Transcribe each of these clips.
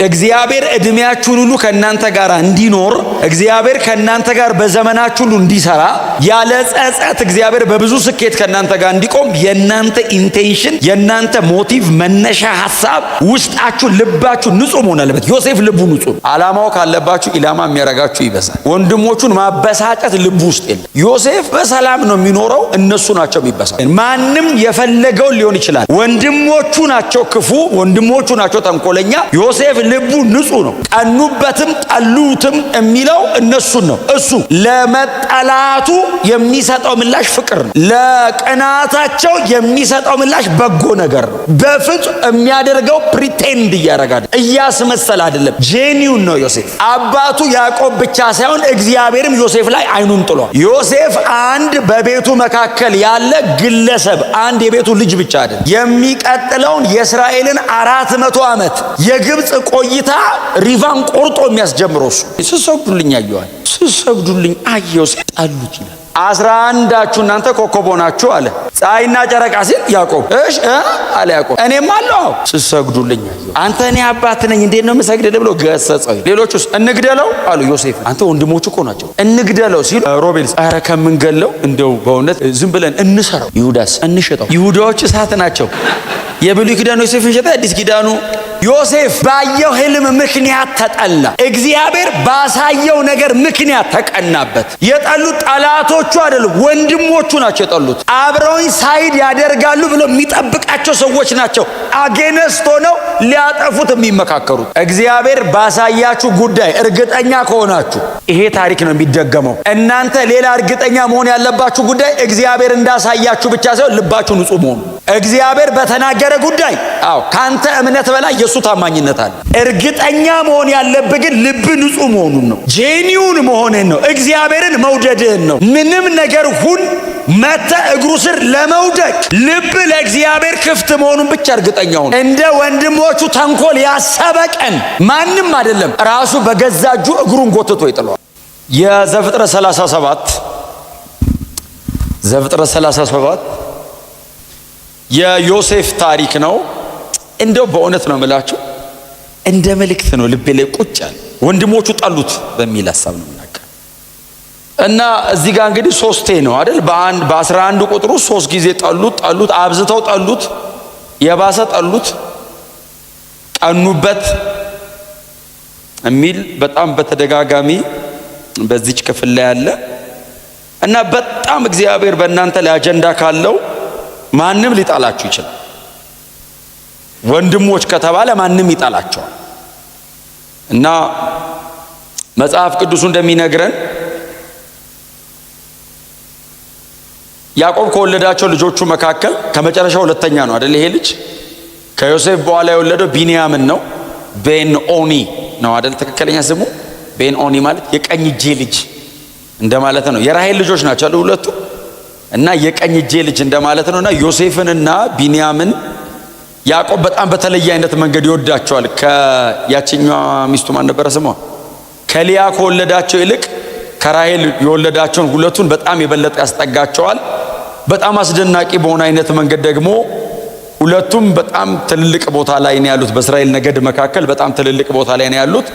እግዚአብሔር እድሜያችሁን ሁሉ ከናንተ ጋር እንዲኖር እግዚአብሔር ከናንተ ጋር በዘመናችሁ ሁሉ እንዲሰራ ያለ ጸጸት እግዚአብሔር በብዙ ስኬት ከናንተ ጋር እንዲቆም የናንተ ኢንቴንሽን የናንተ ሞቲቭ መነሻ ሐሳብ ውስጣችሁ ልባችሁ ንጹህ መሆን አለበት። ዮሴፍ ልቡ ንጹህ፣ ዓላማው ካለባችሁ ኢላማ የሚያረጋችሁ ይበዛል። ወንድሞቹን ማበሳጨት ልቡ ውስጥ የለም። ዮሴፍ በሰላም ነው የሚኖረው፣ እነሱ ናቸው የሚበሳጩ። ማንም የፈለገውን ሊሆን ይችላል። ወንድሞቹ ናቸው ክፉ፣ ወንድሞቹ ናቸው ተንኮለኛ። ዮሴፍ ልቡ ንጹህ ነው። ቀኑበትም ጠሉትም የሚለው እነሱን ነው። እሱ ለመጠላቱ የሚሰጠው ምላሽ ፍቅር ነው። ለቅናታቸው የሚሰጠው ምላሽ በጎ ነገር ነው። በፍጹም የሚያደርገው ፕሪቴንድ እያረጋል እያስመሰል አይደለም። ጄኒውን ነው ዮሴፍ። አባቱ ያዕቆብ ብቻ ሳይሆን እግዚአብሔርም ዮሴፍ ላይ አይኑን ጥሏል። ዮሴፍ አንድ በቤቱ መካከል ያለ ግለሰብ፣ አንድ የቤቱ ልጅ ብቻ አይደለም። የሚቀጥለውን የእስራኤልን 400 ዓመት የግብፅ ቆይታ ሪቫን ቆርጦ የሚያስጀምረው እሱ። ስሰግዱልኝ አየዋል፣ ስሰግዱልኝ አየው፣ ጠሉት ይላል። 11ዳችሁ እናንተ ኮከብ ሆናችሁ አለ። ፀሐይና ጨረቃ ሲል ያዕቆብ እሺ አለ ያዕቆብ። እኔም አለው ስሰግዱልኝ አየው። አንተ እኔ አባት ነኝ እንዴት ነው የምሰግድልህ ብሎ ገሰጸው። ሌሎቹስ እንግደለው አሉ። ዮሴፍ አንተ ወንድሞቹ እኮ ናቸው እንግደለው ሲሉ ሮቤል ኧረ ከምንገለው እንደው በእውነት ዝም ብለን እንሰራው። ይሁዳስ እንሸጠው። ይሁዳዎች እሳት ናቸው። የብሉይ ኪዳኑ ዮሴፍን ሸጠ፣ አዲስ ኪዳኑ ዮሴፍ ባየው ህልም ምክንያት ተጠላ። እግዚአብሔር ባሳየው ነገር ምክንያት ተቀናበት። የጠሉት ጠላቶቹ አይደሉም፣ ወንድሞቹ ናቸው የጠሉት። አብረውኝ ሳይድ ያደርጋሉ ብሎ የሚጠብቃቸው ሰዎች ናቸው አጌነስት ሆነው ሊያጠፉት የሚመካከሩት። እግዚአብሔር ባሳያችሁ ጉዳይ እርግጠኛ ከሆናችሁ ይሄ ታሪክ ነው የሚደገመው። እናንተ ሌላ እርግጠኛ መሆን ያለባችሁ ጉዳይ እግዚአብሔር እንዳሳያችሁ ብቻ ሳይሆን ልባችሁ ንጹህ መሆኑ። እግዚአብሔር በተናገረ ጉዳይ ካንተ እምነት በላይ የሱ ታማኝነት አለ። እርግጠኛ መሆን ያለብህ ግን ልብ ንጹህ መሆኑን ነው። ጄኒውን መሆንህን ነው። እግዚአብሔርን መውደድህን ነው። ምንም ነገር ሁን መተ እግሩ ስር ለመውደቅ ልብ ለእግዚአብሔር ክፍት መሆኑን ብቻ እርግጠኛ ሁን። እንደ ወንድሞቹ ተንኮል ያሰበ ቀን ማንም አይደለም ራሱ በገዛ እጁ እግሩን ጎትቶ ይጥለዋል። የዘፍጥረት 37 የዮሴፍ ታሪክ ነው። እንደው በእውነት ነው የምላችሁ እንደ መልእክት ነው ልቤ ላይ ቁጭ ያለ። ወንድሞቹ ጠሉት በሚል ሐሳብ ነው የምናገር እና እዚህ ጋር እንግዲህ 3 ነው አይደል? በ11 ቁጥሩ 3 ጊዜ ጠሉት፣ አብዝተው ጠሉት፣ የባሰ ጠሉት፣ ቀኑበት የሚል በጣም በተደጋጋሚ በዚች ክፍል ላይ ያለ እና በጣም እግዚአብሔር በእናንተ ላይ አጀንዳ ካለው ማንም ሊጣላችሁ ይችላል። ወንድሞች ከተባለ ማንም ይጣላቸዋል። እና መጽሐፍ ቅዱሱ እንደሚነግረን ያዕቆብ ከወለዳቸው ልጆቹ መካከል ከመጨረሻው ሁለተኛ ነው አይደል? ይሄ ልጅ ከዮሴፍ በኋላ የወለደው ቢንያምን ነው። ቤንኦኒ ነው አይደል? ትክክለኛ ስሙ ቤንኦኒ ማለት የቀኝ እጄ ልጅ እንደማለት ነው። የራሔል ልጆች ናቸው አይደል ሁለቱ? እና የቀኝ እጄ ልጅ እንደማለት ነውና ዮሴፍንና ቢንያምን ያዕቆብ በጣም በተለየ አይነት መንገድ ይወዳቸዋል። ከያችኛዋ ሚስቱ ማን ነበረ ስሟ? ከሊያ ከወለዳቸው ይልቅ ከራሔል የወለዳቸውን ሁለቱን በጣም የበለጠ ያስጠጋቸዋል። በጣም አስደናቂ በሆነ አይነት መንገድ ደግሞ ሁለቱም በጣም ትልልቅ ቦታ ላይ ነው ያሉት። በእስራኤል ነገድ መካከል በጣም ትልልቅ ቦታ ላይ ነው ያሉት።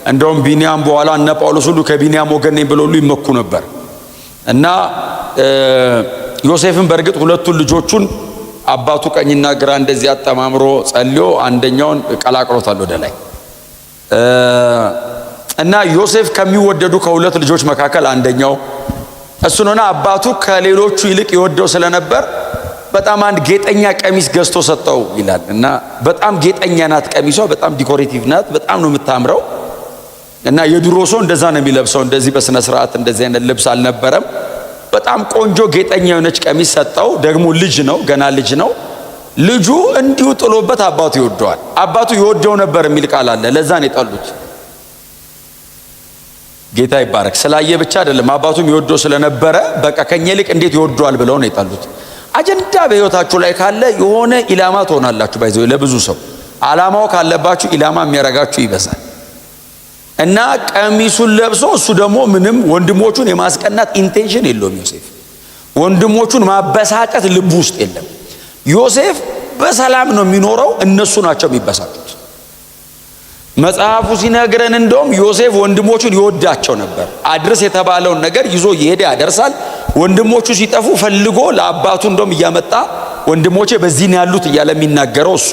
እንደውም ቢንያም በኋላ እነ ጳውሎስ ሁሉ ከቢንያም ወገን ነኝ ብለው ሁሉ ይመኩ ነበር። እና ዮሴፍን በእርግጥ ሁለቱን ልጆቹን አባቱ ቀኝና ግራ እንደዚህ አጠማምሮ ጸልዮ አንደኛውን ቀላቅሎታል ወደ ላይ። እና ዮሴፍ ከሚወደዱ ከሁለት ልጆች መካከል አንደኛው እሱ ነውና አባቱ ከሌሎቹ ይልቅ ይወደው ስለነበር በጣም አንድ ጌጠኛ ቀሚስ ገዝቶ ሰጠው ይላል። እና በጣም ጌጠኛ ናት ቀሚሷ፣ በጣም ዲኮሬቲቭ ናት፣ በጣም ነው የምታምረው። እና የድሮ ሰው እንደዛ ነው የሚለብሰው፣ እንደዚህ በስነ ስርዓት እንደዚህ አይነት ልብስ አልነበረም። በጣም ቆንጆ ጌጠኛ የሆነች ቀሚስ ሰጠው። ደግሞ ልጅ ነው፣ ገና ልጅ ነው። ልጁ እንዲሁ ጥሎበት አባቱ ይወደዋል። አባቱ ይወደው ነበር የሚል ቃል አለ። ለዛ ነው የጠሉት። ጌታ ይባረክ። ስላየ ብቻ አይደለም፣ አባቱም ይወደው ስለነበረ በቃ ከኛ ይልቅ እንዴት ይወደዋል ብለው ነው የጠሉት። አጀንዳ በህይወታችሁ ላይ ካለ የሆነ ኢላማ ትሆናላችሁ። ባይዘው ለብዙ ሰው ዓላማው ካለባችሁ ኢላማ የሚያረጋችሁ ይበዛል። እና ቀሚሱን ለብሶ እሱ ደግሞ ምንም ወንድሞቹን የማስቀናት ኢንቴንሽን የለውም። ዮሴፍ ወንድሞቹን ማበሳጨት ልቡ ውስጥ የለም። ዮሴፍ በሰላም ነው የሚኖረው፣ እነሱ ናቸው የሚበሳጩት። መጽሐፉ ሲነግረን እንደውም ዮሴፍ ወንድሞቹን ይወዳቸው ነበር። አድርስ የተባለውን ነገር ይዞ ይሄድ ያደርሳል። ወንድሞቹ ሲጠፉ ፈልጎ ለአባቱ እንደውም እያመጣ ወንድሞቼ በዚህ ነው ያሉት እያለ የሚናገረው እሱ።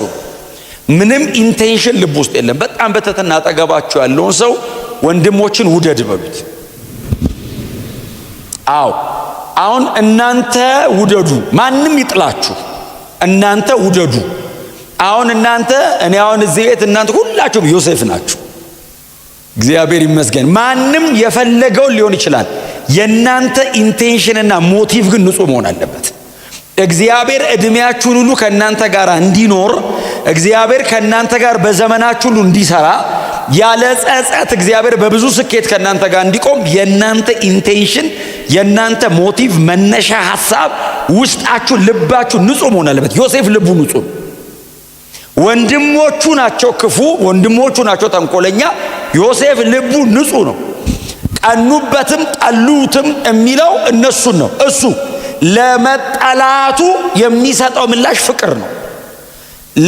ምንም ኢንቴንሽን ልብ ውስጥ የለም። በጣም በተተና አጠገባቸው ያለውን ሰው ወንድሞችን ውደድ በሉት። አዎ አሁን እናንተ ውደዱ፣ ማንም ይጥላችሁ፣ እናንተ ውደዱ። አሁን እናንተ እኔ አሁን እዚህ ቤት እናንተ ሁላችሁም ዮሴፍ ናችሁ። እግዚአብሔር ይመስገን። ማንም የፈለገውን ሊሆን ይችላል። የእናንተ ኢንቴንሽንና ሞቲቭ ግን ንጹህ መሆን አለበት። እግዚአብሔር እድሜያችሁን ሁሉ ከእናንተ ጋር እንዲኖር፣ እግዚአብሔር ከእናንተ ጋር በዘመናችሁ ሁሉ እንዲሰራ፣ ያለ ጸጸት እግዚአብሔር በብዙ ስኬት ከእናንተ ጋር እንዲቆም የእናንተ ኢንቴንሽን፣ የእናንተ ሞቲቭ፣ መነሻ ሐሳብ፣ ውስጣችሁ፣ ልባችሁ ንጹህ መሆን አለበት። ዮሴፍ ልቡ ንጹህ። ወንድሞቹ ናቸው ክፉ፣ ወንድሞቹ ናቸው ተንኮለኛ። ዮሴፍ ልቡ ንጹህ ነው። ቀኑበትም ጠሉትም የሚለው እነሱን ነው። እሱ ለመጠላቱ የሚሰጠው ምላሽ ፍቅር ነው።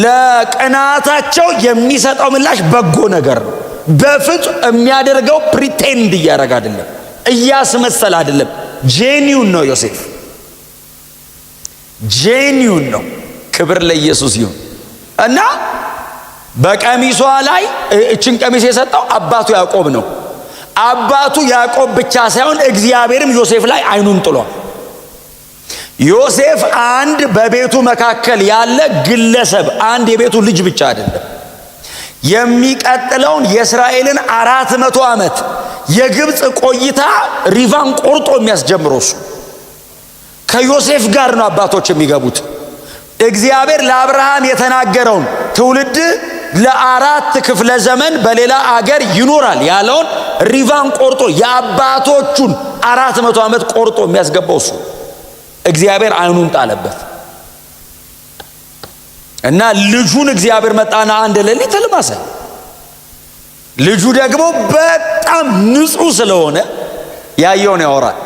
ለቅናታቸው የሚሰጠው ምላሽ በጎ ነገር ነው። በፍጹም የሚያደርገው ፕሪቴንድ እያደረገ አይደለም፣ እያስመሰል አይደለም። ጄኒውን ነው ዮሴፍ፣ ጄኒውን ነው። ክብር ለኢየሱስ ይሁን። እና በቀሚሷ ላይ እችን ቀሚስ የሰጠው አባቱ ያዕቆብ ነው። አባቱ ያዕቆብ ብቻ ሳይሆን እግዚአብሔርም ዮሴፍ ላይ አይኑን ጥሏል። ዮሴፍ አንድ በቤቱ መካከል ያለ ግለሰብ፣ አንድ የቤቱ ልጅ ብቻ አይደለም። የሚቀጥለውን የእስራኤልን 400 ዓመት የግብፅ ቆይታ ሪቫን ቆርጦ የሚያስጀምረው እሱ። ከዮሴፍ ጋር ነው አባቶች የሚገቡት። እግዚአብሔር ለአብርሃም የተናገረውን ትውልድ ለ4 ክፍለ ዘመን በሌላ አገር ይኖራል ያለውን ሪቫን ቆርጦ የአባቶቹን 400 ዓመት ቆርጦ የሚያስገባው እሱ። እግዚአብሔር አይኑን ጣለበት እና ልጁን እግዚአብሔር መጣና አንድ ሌሊት ሕልም አሳየ። ልጁ ደግሞ በጣም ንጹህ ስለሆነ ያየውን ያወራል።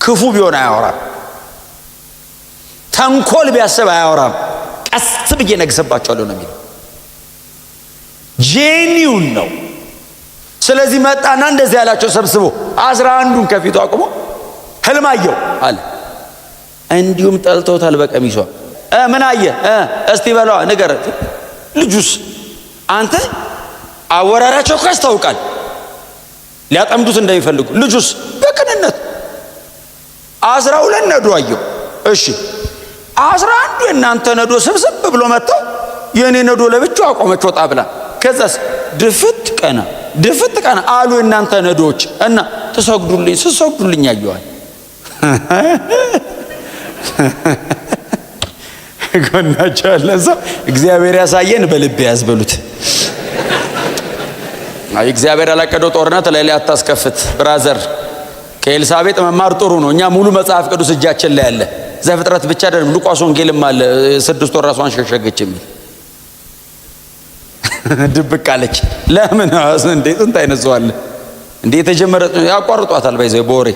ክፉ ቢሆን አያወራም። ተንኮል ቢያስብ አያወራም። ቀስ ብዬ ነግሰባቸዋለሁ ነው የሚለው። ጄኒውን ነው። ስለዚህ መጣና እንደዚህ ያላቸው ሰብስቦ 11ዱን ከፊቱ አቁሞ ሕልም አየሁ አለ። እንዲሁም ጠልቶታል በቀሚሷ። ምን አየ? እስቲ በለዋ ንገር። ልጁስ አንተ አወራራቸው እኮ ያስታውቃል ሊያጠምዱት እንደሚፈልጉ። ልጁስ በቅንነት 12 ነዶ አየሁ። እሺ 11ዱ የእናንተ ነዶ ስብስብ ብሎ መጥተው የእኔ ነዶ ለብቻው አቆመች ወጣ ብላ። ከዛስ ድፍት ቀና አሉ የእናንተ ነዶዎች እና ትሰግዱልኝ አየዋል። ጎናቸው ያለ ሰው እግዚአብሔር ያሳየን በልብ ያዝበሉት። እግዚአብሔር ያላቀደው ጦርነት ላይ አታስከፍት ብራዘር። ከኤልሳቤጥ መማር ጥሩ ነው። እኛ ሙሉ መጽሐፍ ቅዱስ እጃችን ላይ አለ። ዘፍጥረት ብቻ አይደለም፣ ሉቃስ ወንጌልም አለ። 6 ወር ራሷን ሸሸገች የሚል ድብቅ አለች። ለምን እንዴ? ጥንት አይነዘዋል እንዴ? የተጀመረ ያቋርጧታል ባይዘው በወሬ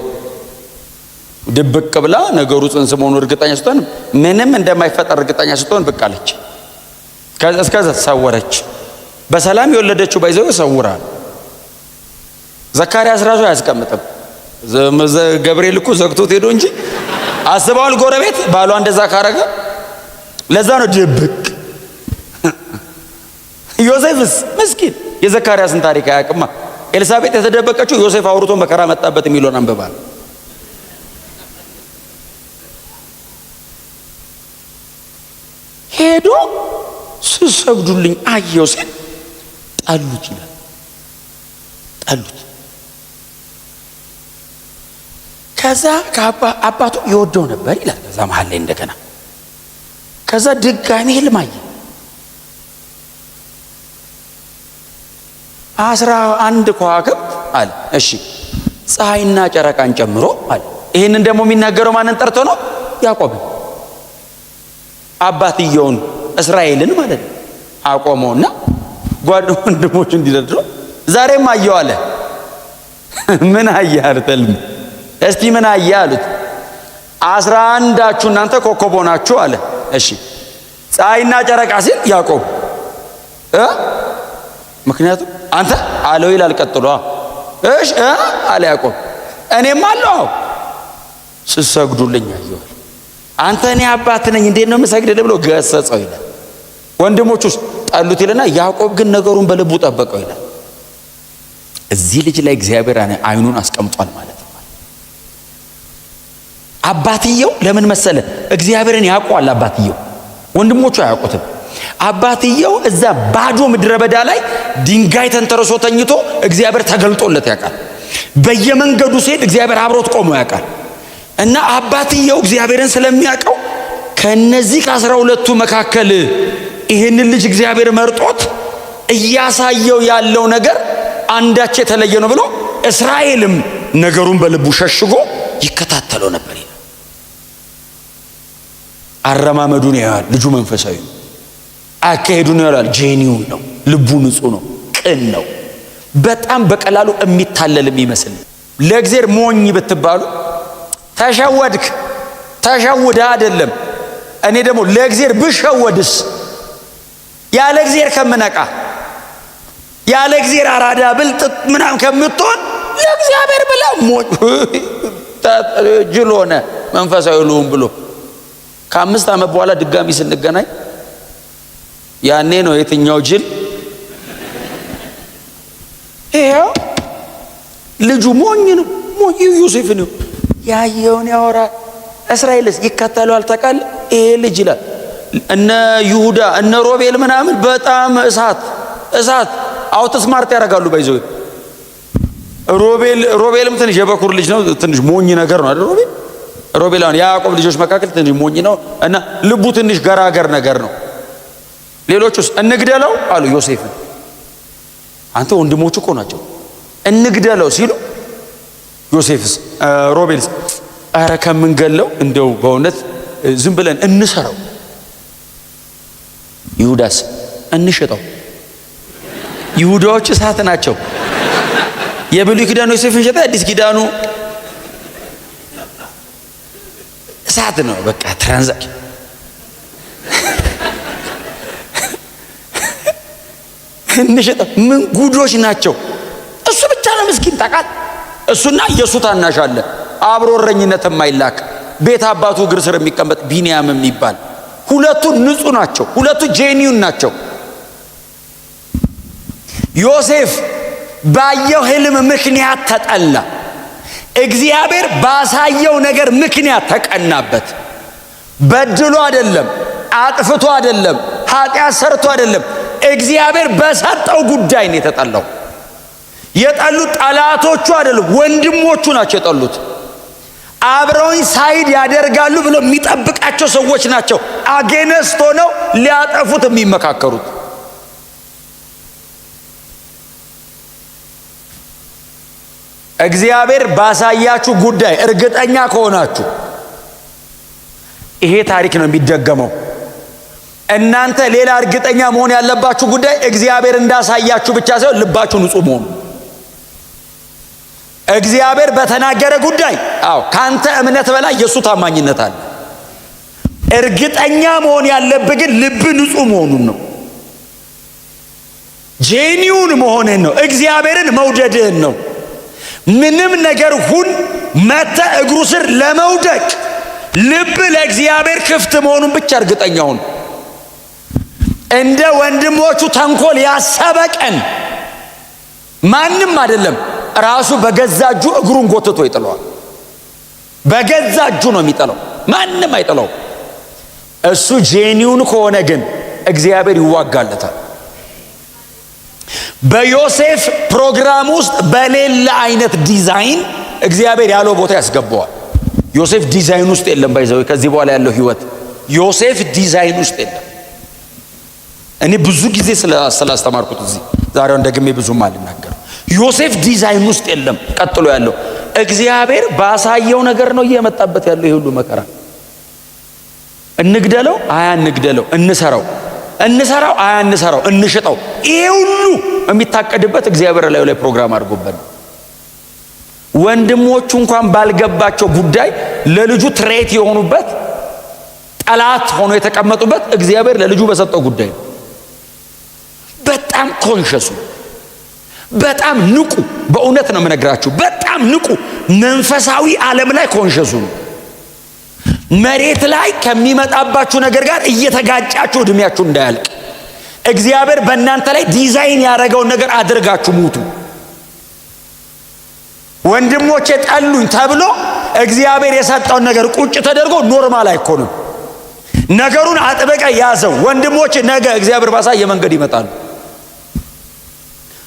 ድብቅ ብላ ነገሩ ጽንስ መሆኑ እርግጠኛ ስትሆን ምንም እንደማይፈጠር እርግጠኛ ስትሆን ብቅ አለች። ከዛ ሰወረች። በሰላም የወለደችው ባይዘው ሰውራ። ዘካርያስ ራሱ አያስቀምጥም። ገብርኤል እኮ ዘግቶት ሄዶ እንጂ አስበዋል። ጎረቤት ባሏ እንደዛ ካረገ ለዛ ነው ድብቅ። ዮሴፍስ ምስኪን የዘካርያስን ታሪክ አያውቅማ። ኤልሳቤጥ የተደበቀችው ዮሴፍ አውርቶ መከራ መጣበት የሚለውን አንብባል። ሄዶ ስሰግዱልኝ አየሁ ሲል ጠሉት ይላል። ጠሉት። ከዛ አባቱ ይወደው ነበር ይላል። ከዛ መሀል ላይ እንደገና ከዛ ድጋሚ ሕልም አየ። 11 ከዋክብት አለ። እሺ ፀሐይና ጨረቃን ጨምሮ አለ። ይህንን ደግሞ የሚናገረው ማንን ጠርቶ ነው? ያዕቆብን አባትየውን እስራኤልን ማለት ነው። አቆመውና ወንድሞቹ እንዲደርድሩ ዛሬም አየሁ አለ። ምን አየህ አሉት? ሕልም እስቲ ምን አየህ አሉት? 11ዳችሁ እናንተ ኮከብ ሆናችሁ አለ። እሺ ፀሐይና ጨረቃ ሲል ያዕቆብ ምክንያቱም አንተ አለው ይላል ቀጥሎ። እሺ አለ ያዕቆብ እኔም አለው ስሰግዱልኝ አየሁ። አንተ እኔ አባት ነኝ እንዴት ነው የምሰግድልህ ብሎ ገሰጸው ይላል። ወንድሞቹስ ጣሉት ይልና ያዕቆብ ግን ነገሩን በልቡ ጠበቀው ይላል። እዚህ ልጅ ላይ እግዚአብሔር አይኑን አስቀምጧል ማለት ነው። አባትየው ለምን መሰለ እግዚአብሔርን ያውቀዋል። አባትየው ወንድሞቹ አያውቁትም። አባትየው እዛ ባዶ ምድረ በዳ ላይ ድንጋይ ተንተርሶ ተኝቶ እግዚአብሔር ተገልጦለት ያውቃል። በየመንገዱ ሲሄድ እግዚአብሔር አብሮት ቆሞ ያውቃል። እና አባትየው እግዚአብሔርን ስለሚያውቀው ከነዚህ ከ12ቱ መካከል ይህንን ልጅ እግዚአብሔር መርጦት እያሳየው ያለው ነገር አንዳች የተለየ ነው ብሎ እስራኤልም ነገሩን በልቡ ሸሽጎ ይከታተለው ነበር። አረማመዱን ያያል። ልጁ መንፈሳዊ ነው። አካሄዱን ያያል። ጄኒውን ነው። ልቡ ንጹህ ነው። ቅን ነው። በጣም በቀላሉ የሚታለል የሚመስል ለእግዚአብሔር ሞኝ ብትባሉ ተሸወድክ ተሸውደ አይደለም። እኔ ደግሞ ለእግዚአብሔር ብሸወድስ ያለ እግዚአብሔር ከምነቃ ያለ እግዚአብሔር አራዳ ብልጥ ምናምን ከምትሆን ለእግዚአብሔር ብላ ሞኝ ጅል ሆነ መንፈሳዊ ልሁን ብሎ ከ5 ዓመት በኋላ ድጋሚ ስንገናኝ ያኔ ነው የትኛው ጅል ይሄው ልጁ ሞኝ ነው። ሞኝ ዮሴፍ ነው። ያየውን ያወራል። እስራኤልስ ይከተለዋል። ተቃል ይሄ ልጅ ይላል። እነ ይሁዳ እነ ሮቤል ምናምን በጣም እሳት አውት ስማርት ያደርጋሉ። ባይዘው ሮቤልም ትንሽ የበኩር ልጅ ነው። ትንሽ ሞኝ ነገር ነው አይደል? ሮቤል አሁን ያዕቆብ ልጆች መካከል ትንሽ ሞኝ ነው እና ልቡ ትንሽ ገራገር ነገር ነው። ሌሎቹስ እንግደለው አሉ ዮሴፍን። አንተ ወንድሞቹ እኮ ናቸው። እንግደለው ሲሉ ዮሴፍስ ሮቤልስ አረ ከምንገለው እንደው በእውነት ዝም ብለን እንሰራው። ይሁዳስ እንሽጠው። ይሁዳዎች እሳት ናቸው። የብሉይ ኪዳኑ ዮሴፍን ሸጠ፣ አዲስ ኪዳኑ እሳት ነው። በቃ ትራንዛክሽን እንሽጠው። ምን ጉዶች ናቸው። እሱ ብቻ ነው ምስኪን ታውቃለህ። እሱና ኢየሱ ታናሽ አለ አብሮ እረኝነት የማይላክ ቤት አባቱ እግር ስር የሚቀመጥ ቢንያም የሚባል ሁለቱ ንጹህ ናቸው። ሁለቱ ጄኒውን ናቸው። ዮሴፍ ባየው ህልም ምክንያት ተጠላ። እግዚአብሔር ባሳየው ነገር ምክንያት ተቀናበት። በድሎ አይደለም፣ አጥፍቶ አይደለም፣ ኃጢአት ሰርቶ አይደለም። እግዚአብሔር በሰጠው ጉዳይ ነው የተጠላው። የጠሉት ጠላቶቹ አይደሉም፣ ወንድሞቹ ናቸው የጠሉት። አብረውኝ ሳይድ ያደርጋሉ ብሎ የሚጠብቃቸው ሰዎች ናቸው አጌነስት ሆነው ሊያጠፉት የሚመካከሩት። እግዚአብሔር ባሳያችሁ ጉዳይ እርግጠኛ ከሆናችሁ ይሄ ታሪክ ነው የሚደገመው። እናንተ ሌላ እርግጠኛ መሆን ያለባችሁ ጉዳይ እግዚአብሔር እንዳሳያችሁ ብቻ ሳይሆን ልባችሁ ንጹህ መሆኑ። እግዚአብሔር በተናገረ ጉዳይ ካንተ እምነት በላይ የሱ ታማኝነት አለ። እርግጠኛ መሆን ያለብህ ግን ልብ ንጹህ መሆኑን ነው። ጄኒውን መሆንህን ነው። እግዚአብሔርን መውደድህን ነው። ምንም ነገር ሁን መተ እግሩ ስር ለመውደቅ ልብ ለእግዚአብሔር ክፍት መሆኑን ብቻ እርግጠኛ ሁን። እንደ ወንድሞቹ ተንኮል ያሰበ ቀን ማንም አይደለም ራሱ በገዛ እጁ እግሩን ጎትቶ ይጥለዋል። በገዛ እጁ ነው የሚጥለው፣ ማንም አይጥለው። እሱ ጄኒውን ከሆነ ግን እግዚአብሔር ይዋጋለታል። በዮሴፍ ፕሮግራም ውስጥ በሌላ አይነት ዲዛይን እግዚአብሔር ያለው ቦታ ያስገባዋል። ዮሴፍ ዲዛይን ውስጥ የለም። ባይዘው ከዚህ በኋላ ያለው ህይወት ዮሴፍ ዲዛይን ውስጥ የለም። እኔ ብዙ ጊዜ ስላስተማርኩት እዚህ ዛሬውን ደግሜ ብዙም አልናገርም። ዮሴፍ ዲዛይን ውስጥ የለም። ቀጥሎ ያለው እግዚአብሔር ባሳየው ነገር ነው እየመጣበት ያለው ይሄ ሁሉ መከራ። እንግደለው እንግደለው፣ እንሰራው እንሰራው፣ እንሽጠው፣ ይሄ ሁሉ የሚታቀድበት እግዚአብሔር ላይ ፕሮግራም አድርጎበት ነው። ወንድሞቹ እንኳን ባልገባቸው ጉዳይ ለልጁ ትሬት የሆኑበት ጠላት ሆኖ የተቀመጡበት እግዚአብሔር ለልጁ በሰጠው ጉዳይ ነው። በጣም ኮንሸሱ በጣም ንቁ። በእውነት ነው የምነግራችሁ፣ በጣም ንቁ። መንፈሳዊ ዓለም ላይ ኮንሸሱ ነው። መሬት ላይ ከሚመጣባችሁ ነገር ጋር እየተጋጫችሁ እድሜያችሁ እንዳያልቅ እግዚአብሔር በእናንተ ላይ ዲዛይን ያደረገውን ነገር አድርጋችሁ ሙቱ። ወንድሞቼ ጠሉኝ ተብሎ እግዚአብሔር የሰጠውን ነገር ቁጭ ተደርጎ ኖርማል አይኮንም። ነገሩን አጥበቀ ያዘው። ወንድሞቼ ነገ እግዚአብሔር ባሳየ መንገድ ይመጣሉ፣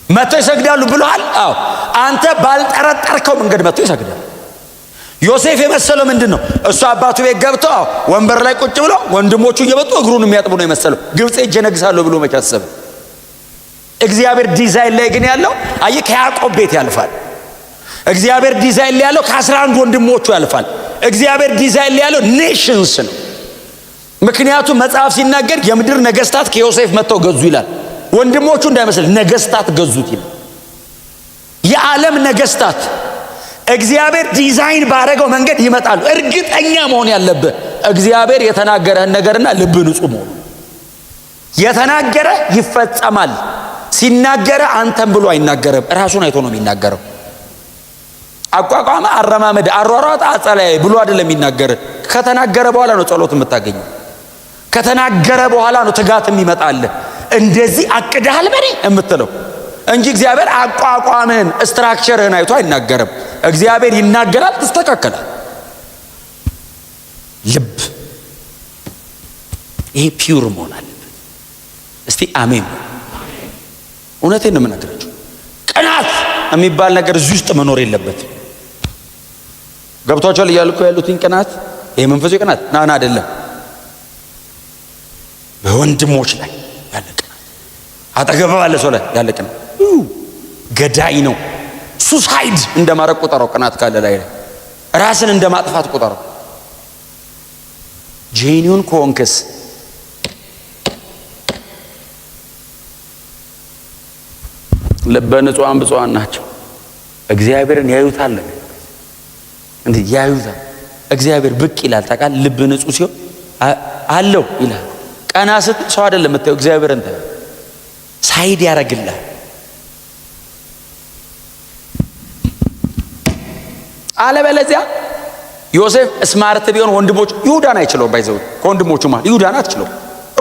መጥተው ይሰግዳሉ ብለዋል። አዎ አንተ ባልጠረጠርከው መንገድ መጥተው ይሰግዳሉ። ዮሴፍ የመሰለው ምንድን ነው? እሱ አባቱ ቤት ገብቶ ወንበር ላይ ቁጭ ብሎ ወንድሞቹ እየመጡ እግሩን የሚያጥቡ ነው የመሰለው። ግብፅ ሄጄ እነግሳለሁ ብሎ መቼ አሰበ? እግዚአብሔር ዲዛይን ላይ ግን ያለው አየህ፣ ከያዕቆብ ቤት ያልፋል። እግዚአብሔር ዲዛይን ላይ ያለው ከ11 ወንድሞቹ ያልፋል። እግዚአብሔር ዲዛይን ላይ ያለው ኔሽንስ ነው። ምክንያቱም መጽሐፍ ሲናገር የምድር ነገስታት ከዮሴፍ መጥተው ገዙ ይላል። ወንድሞቹ እንዳይመስል ነገስታት ገዙት ይላል። የዓለም ነገስታት እግዚአብሔር ዲዛይን ባረገው መንገድ ይመጣሉ። እርግጠኛ መሆን ያለብህ እግዚአብሔር የተናገረህን ነገርና ልብ ንጹህ መሆኑ። የተናገረ ይፈጸማል። ሲናገረ አንተም ብሎ አይናገርም፣ ራሱን አይቶ ነው የሚናገረው። አቋቋመ፣ አረማመድ፣ አሯሯጥ፣ አጸላይ ብሎ አይደለም የሚናገር። ከተናገረ በኋላ ነው ጸሎት የምታገኘው። ከተናገረ በኋላ ነው ትጋት የሚመጣልህ። እንደዚህ አቅደሃል በኔ የምትለው እንጂ እግዚአብሔር አቋቋምህን ስትራክቸርህን አይቶ አይናገርም። እግዚአብሔር ይናገራል፣ ትስተካከላል። ልብ ይሄ ፒውር መሆን አለበት። እስቲ አሜን። እውነቴን ነው የምነግራችሁ። ቅናት የሚባል ነገር እዚህ ውስጥ መኖር የለበትም። ገብቷቸዋል እያልኩ ያሉትኝ ቅናት፣ ይሄ መንፈሳዊ ቅናት ናና አይደለም። በወንድሞች ላይ ያለ ቅናት፣ አጠገብ ባለ ሰው ላይ ያለ ቅናት ገዳይ ነው። ሱሳይድ እንደማረግ ቁጠረው። ቅናት ካለ ላይ ራስን እንደማጥፋት ቁጠረው። ጄኒውን ኮንክስ ልበ ንጹሐን ብፁዓን ናቸው እግዚአብሔርን ያዩታል። እንዴ ያዩታል። እግዚአብሔር ብቅ ይላል። ታውቃለህ፣ ልብ ንጹህ ሲሆን አለው ይላል። ቀና ስትል ሰው አይደለም የምታየው፣ እግዚአብሔርን ታየው። ሳይድ ያደርግልሃል። አለበለዚያ ዮሴፍ ስማርት ቢሆን ወንድሞቹ ይሁዳን አይችለውም። ባይዘው ከወንድሞቹ ማለት ይሁዳን አትችለውም፣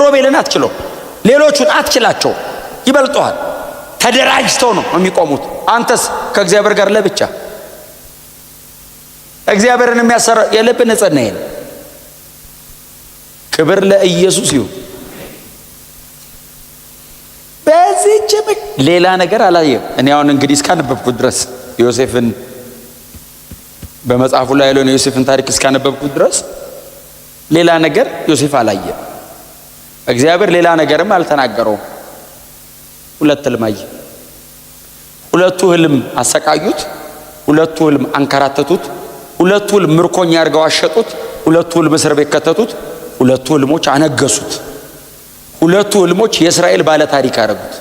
ሮቤልን አትችለውም፣ ሌሎቹን አትችላቸው። ይበልጠዋል። ተደራጅተው ነው የሚቆሙት። አንተስ ከእግዚአብሔር ጋር ለብቻ። እግዚአብሔርን የሚያሰራ የልብ ንጽህና ነው። ክብር ለኢየሱስ ይሁን። በዚህች ሌላ ነገር አላየም። እኔ አሁን እንግዲህ እስካነበብኩት ድረስ ዮሴፍን በመጽሐፉ ላይ ያለውን የዮሴፍን ታሪክ እስካነበብኩት ድረስ ሌላ ነገር ዮሴፍ አላየም። እግዚአብሔር ሌላ ነገርም አልተናገረውም። ሁለት ህልም አየ። ሁለቱ ህልም አሰቃዩት። ሁለቱ ህልም አንከራተቱት። ሁለቱ ህልም ምርኮኛ አድርገው አሸጡት። ሁለቱ ህልም እስር ቤት ከተቱት። ሁለቱ ህልሞች አነገሱት። ሁለቱ ህልሞች የእስራኤል ባለ ታሪክ አደረጉት።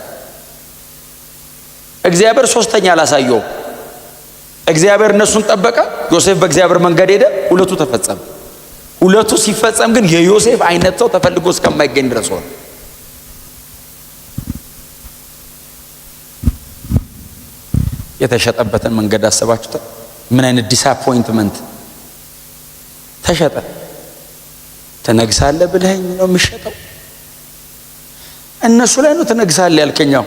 እግዚአብሔር ሶስተኛ አላሳየውም። እግዚአብሔር እነሱን ጠበቀ። ዮሴፍ በእግዚአብሔር መንገድ ሄደ። ሁለቱ ተፈጸመ። ሁለቱ ሲፈጸም ግን የዮሴፍ አይነት ሰው ተፈልጎ እስከማይገኝ ድረስ ሆነ። የተሸጠበትን መንገድ አሰባችሁት? ምን አይነት ዲስአፖይንትመንት! ተሸጠ። ትነግሳለህ ብለኸኝ ነው የሚሸጠው? እነሱ ላይ ነው ትነግሳለህ ያልከኛው?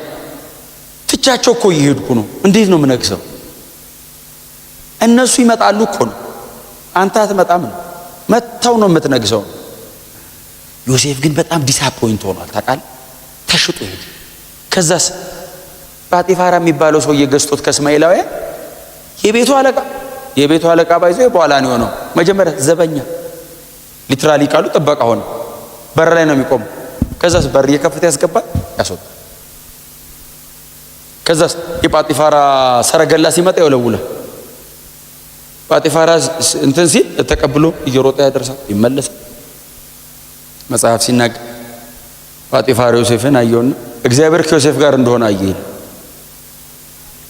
ትቻቸው እኮ እየሄድኩ ነው። እንዴት ነው የምነግሰው? እነሱ ይመጣሉ እኮ ነው፣ አንተ አትመጣም ነው። መተው ነው የምትነግሰው። ዮሴፍ ግን በጣም ዲስአፖይንት ሆኗል። ታውቃለህ? ተሽጦ ሄደ። ከዛስ ጳጢፋራ የሚባለው ሰውዬ ገዝቶት ከእስማኤላውያን የቤቱ አለቃ ባይዘው በኋላ ነው የሆነው። መጀመሪያ ዘበኛ ሊትራሊ ቃሉ ጥበቃ ሆነ። በር ላይ ነው የሚቆመው። ከዛስ በር እየከፈተ ያስገባል፣ ያስወጣል። ከዛስ የጳጢፋራ ሰረገላ ሲመጣ ይወለውላል። ጳጢፋራ እንትን ሲል ተቀብሎ እየሮጠ ያደርሳል፣ ይመለሳል። መጽሐፍ ሲናገር ጳጢፋራ ዮሴፍን አየውና እግዚአብሔር ከዮሴፍ ጋር እንደሆነ አየ።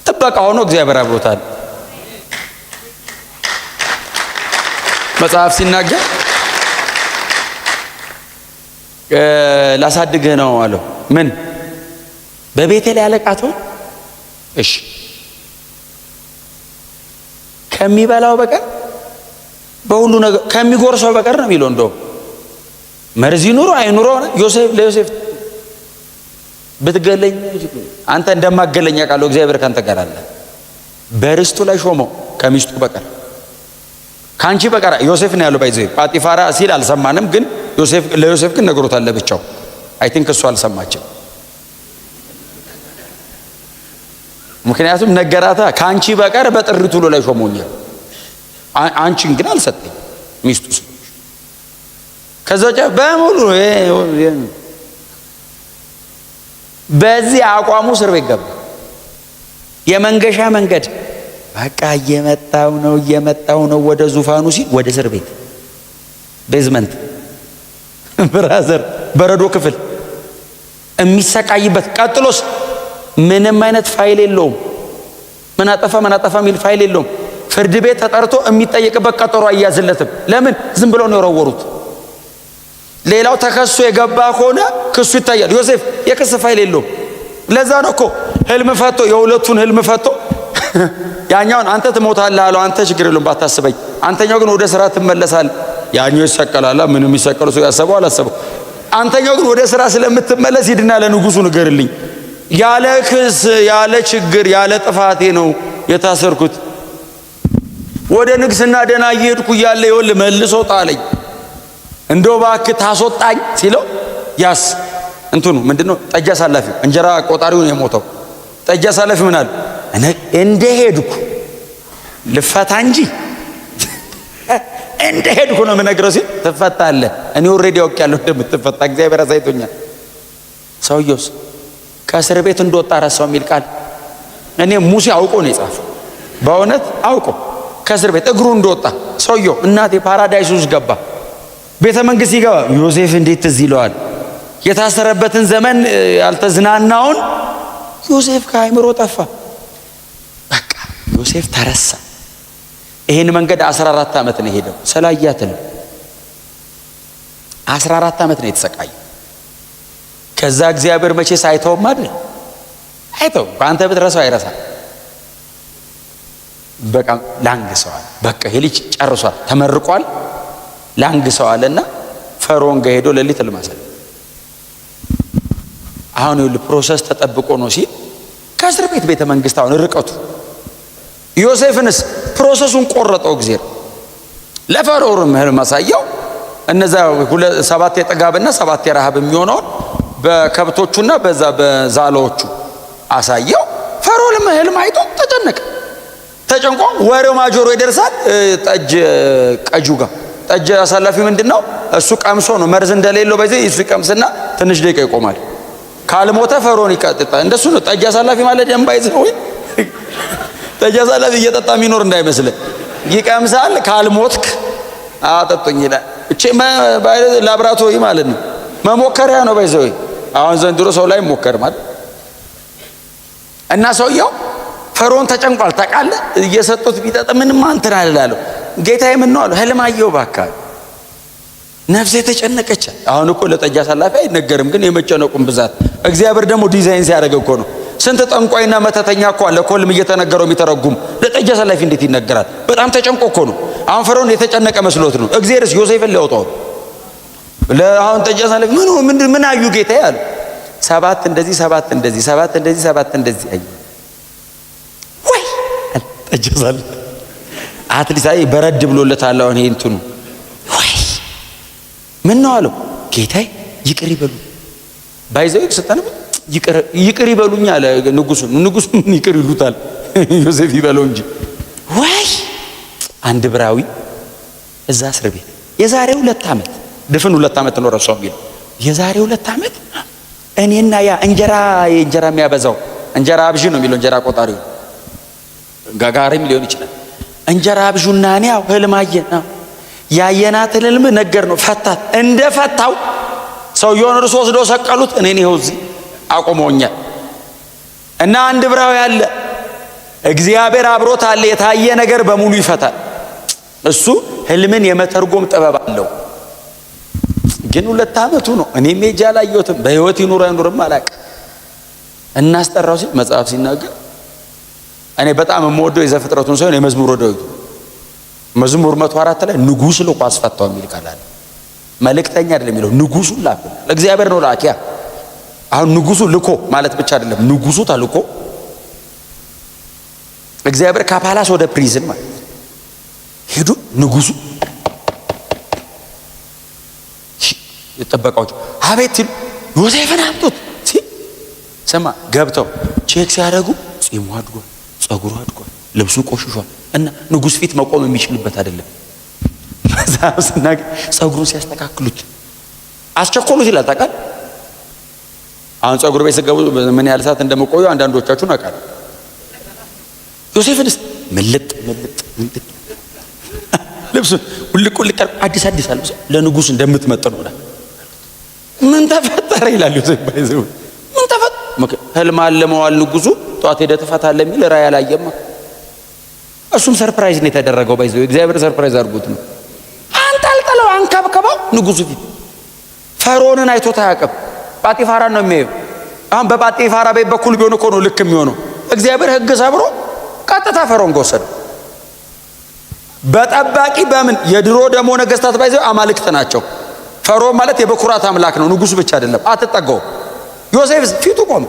ጥበቃ ሆኖ እግዚአብሔር አብሮታል። መጽሐፍ ሲናገር ላሳድግህ ነው አለው። ምን በቤቴ ላይ አለቃ ትሆን? እሺ ከሚበላው በቀር በሁሉ ነገር ከሚጎርሰው በቀር ነው የሚለው። እንደው መርዚ ኑሮ አይኑሮ ዮሴፍ ብትገለኝ አንተ እንደማገለኝ ያውቃለሁ እግዚአብሔር ካንተ ጋር አለ። በርስቱ ላይ ሾመው ከሚስቱ በቀር ካንቺ በቀር ዮሴፍ ነው ያለው። ባይዘይ ጳጢፋራ ሲል አልሰማንም፣ ግን ለዮሴፍ ግን ነግሮታል ለብቻው። አይ ቲንክ እሱ አልሰማችም። ምክንያቱም ነገራታ ካንቺ በቀር በጥሪቱ ላይ ሾሞኛል፣ አንቺን ግን አልሰጠኝ ሚስቱ ስለሆነች። ከዛው በሙሉ በዚህ አቋሙ እስር ቤት ገባ። የመንገሻ መንገድ በቃ እየመጣው ነው ወደ ዙፋኑ ሲል ወደ እስር ቤት ቤዝመንት ብራዘር በረዶ ክፍል የሚሰቃይበት። ቀጥሎስ ምንም አይነት ፋይል የለውም። ምን አጠፋ የሚል ፋይል የለውም። ፍርድ ቤት ተጠርቶ የሚጠየቅበት ቀጠሮ አያዝለትም። ለምን? ዝም ብለው ነው የወረወሩት። ሌላው ተከሶ የገባ ከሆነ ክሱ ይታያል። ዮሴፍ የክስ ፋይል የለውም። ለዛ ነው እኮ ህልም ፈቶ የሁለቱን ህልም ፈቶ ያኛውን አንተ ትሞታለህ አለው። አንተ ችግር የለውም ባታስበኝ፣ አንተኛው ግን ወደ ስራ ትመለሳለህ። ያኛው ይሰቀላል። ምንም የሚሰቀሉ ሰው ያሰበው አላሰበው። አንተኛው ግን ወደ ስራ ስለምትመለስ ሂድና ለንጉሱ ንገርልኝ፣ ያለ ክስ ያለ ችግር ያለ ጥፋቴ ነው የታሰርኩት። ወደ ንግስና ደና እየሄድኩ እያለ ይኸውልህ መልሶ ጣለኝ። እንደው እባክህ ታስወጣኝ ሲለው ያስ እንትኑ ምንድነው ጠጅ አሳላፊው እንጀራ ቆጣሪውን የሞተው ጠጅ አሳላፊ ምን አለ? እንደ ሄድኩ ልፈታ እንጂ እንደ ሄድኩ ነው የምነግረው ሲል ትፈታለህ። እኔ ኦልሬዲ አውቄያለሁ እንደምትፈታ እግዚአብሔር አሳይቶኛል። ሰውየውስ ከእስር ቤት እንደወጣ ረሳው የሚል ቃል እኔ ሙሴ አውቆ ነው የጻፈው። በእውነት አውቆ ከእስር ቤት እግሩ እንደወጣ ሰውየው እናቴ ፓራዳይስ ውስጥ ገባ። ቤተ መንግስት ይገባ። ዮሴፍ እንዴት ትዝ ይለዋል? የታሰረበትን ዘመን ያልተዝናናውን ዮሴፍ ከአይምሮ ጠፋ። በቃ ዮሴፍ ተረሳ። ይሄን መንገድ 14 ዓመት ነው ሄደው ሰላያት ነው 14 ዓመት ነው የተሰቃየው። ከዛ እግዚአብሔር መቼ ሳይተውም አይደል አይተው በአንተ ብትረሳው አይረሳ። በቃ ላንግሰዋል። በቃ ይሄ ልጅ ጨርሷል፣ ተመርቋል፣ ላንግሰዋልና ፈርዖን ጋር ሄዶ ለሊት ልማሰል አሁን ይኸውልህ ፕሮሰስ ተጠብቆ ነው ሲል ከእስር ቤት ቤተ መንግስት አሁን ርቀቱ ዮሴፍንስ ፕሮሰሱን ቆረጠው እግዚአብሔር። ለፈርዖን ህልም አሳየው። እነዛ 7 የጥጋብና 7 የረሃብ የሚሆነውን በከብቶቹና በዛ በዛሎቹ አሳየው። ፈርዖን ህልም አይቶ ተጨንቆ ወሬው ማጆሮ ይደርሳል። ጠጅ ቀጁ ጋር ጠጅ አሳላፊ ምንድነው እሱ ቀምሶ ነው መርዝ እንደሌለው በዚህ እሱ ይቀምስና ትንሽ ደቂቃ ይቆማል። ካልሞተ ፈርዖን ይቀጥጣ። እንደሱ ነው ጠጅ አሳላፊ ማለት ደምባይዘው ወይ ጠጅ አሳላፊ እየጠጣ የሚኖር እንዳይመስል ይቀምሳል። ካልሞትክ አጠጡኝ ይላል። እቺ ላብራቶሪ ማለት ነው መሞከሪያ ነው ባይዘው። አሁን ዘንድሮ ሰው ላይ ሞከር ማለት እና ሰውየው ፈርዖን ተጨንቋል። ታውቃለህ እየሰጡት ቢጠጣ ምንም አንተን አላለው። ጌታዬ ምን ነው አለው። ህልም አየሁ እባክህ ነፍሴ ተጨነቀች። አሁን እኮ ለጠጅ አሳላፊ አይነገርም፣ ግን የመጨነቁን ብዛት እግዚአብሔር ደግሞ ዲዛይን ሲያደርግ እኮ ነው። ስንት ጠንቋይና መተተኛ እኮ አለ ኮልም እየተነገረው የሚተረጉም ለጠጅ አሳላፊ እንዴት ይነገራል? በጣም ተጨንቆ እኮ ነው። አሁን ፈርዖን የተጨነቀ መስሎት ነው። እግዚአብሔርስ ዮሴፍን ሊያወጣው ለአሁን ጠጅ አሳላፊ ምን አዩ ጌታዬ አለ። 7 እንደዚህ 7 እንደዚህ 7 እንደዚህ 7 እንደዚህ አይ ወይ ጠጅ አሳላፊ አትሊስት አይ በረድ ብሎለታል። አሁን ይሄ እንትኑ ወይ ምን ነው አለው። ጌታዬ ይቅር ይበሉ ባይዘው ስተነብ ይቅር ይበሉኝ አለ ንጉሱ ይቅር ይሉታል ዮሴፍ ይበለው እንጂ። ወይ አንድ ብራዊ እዛ እስር ቤት የዛሬ 2 ዓመት ድፍን 2 ዓመት ነው ረሳው የሚል የዛሬ 2 ዓመት እኔና ያ እንጀራ የሚያበዛው እንጀራ አብዥ ነው የሚለው እንጀራ ቆጣሪው ጋጋሪም ሊሆን ይችላል። እንጀራ አብዡና እኔ ህልም አየን። ያየናት ህልም ነገር ነው ፈታት። እንደፈታው ሰውየውን እርሶ ወስደው ሰቀሉት። እኔን ይኸው እዚህ አቆመውኛል። እና አንድ ብራዊ አለ እግዚአብሔር አብሮት አለ። የታየ ነገር በሙሉ ይፈታል። እሱ ህልምን የመተርጎም ጥበብ አለው። ግን 2 ዓመቱ ነው። እኔም ሄጄ አላየሁትም። በህይወት ይኑር አይኑርም አላውቅም። እናስጠራው ሲል መጽሐፍ ሲናገር እኔ በጣም የምወደው የዘፍጥረቱን ሳይሆን የመዝሙረ ዳዊት መዝሙር 104 ላይ ንጉሥ ልኮ አስፈታው የሚል ቃል አለ። መልእክተኛ አይደለም የሚለው ንጉሡን ላከ። ለእግዚአብሔር ነው ላኪያ። አሁን ንጉሡ ልኮ ማለት ብቻ አይደለም፣ ንጉሡ ተልኮ እግዚአብሔር ከፓላስ ወደ ፕሪዝን ማለት ሄዱ። ንጉሡ የጠበቃቸው አቤት ሲሉ ዮሴፍን አምጡት ሲል ሰማ። ገብተው ቼክ ሲያደርጉ ጺሙ አድጓል፣ ጸጉሩ አድጓል፣ ልብሱ ቆሽሿል እና ንጉሥ ፊት መቆም የሚችልበት አይደለም። ዛስና ጸጉሩን ሲያስተካክሉት አስቸኮሉት ይላል። ታውቃለህ አሁን ጸጉር ቤት ሲገቡ ምን ያህል ሰዓት እንደምቆዩ አንዳንዶቻችሁ ናቃል። ዮሴፍንስ ምልጥ ልብሱ ሁልቁ አዲስ አልብሶ ለንጉሥ እንደምትመጥነው ነው። ምን ተፈጠረ ይላል ዮሴፍ። ባይዘው ምን ተፈጠረ? ህልም አለመዋል ንጉሡ ጧት ሄደህ ትፈታለህ የሚል ራእይ አላየማ። እሱም ሰርፕራይዝ ነው የተደረገው። ባይዘው እግዚአብሔር ሰርፕራይዝ አድርጎት ነው። አንጠልጥለው አንከብከበው ንጉሡ ፊት። ፈርዖንን አይቶት አያውቅም። ጳጢፋራን ነው የሚያየው። አሁን በጳጢፋራ ቤት በኩል ቢሆን እኮ ነው ልክ የሚሆነው። እግዚአብሔር ሕግ ሰብሮ ቀጥታ ፈርዖን ወሰደ። በጠባቂ በምን የድሮ ደሞ ነገስታት ባይዘው አማልክት ናቸው። ፈርዖን ማለት የበኩራት አምላክ ነው፣ ንጉሥ ብቻ አይደለም። አትጠጋው። ዮሴፍ ፊቱ ቆመ።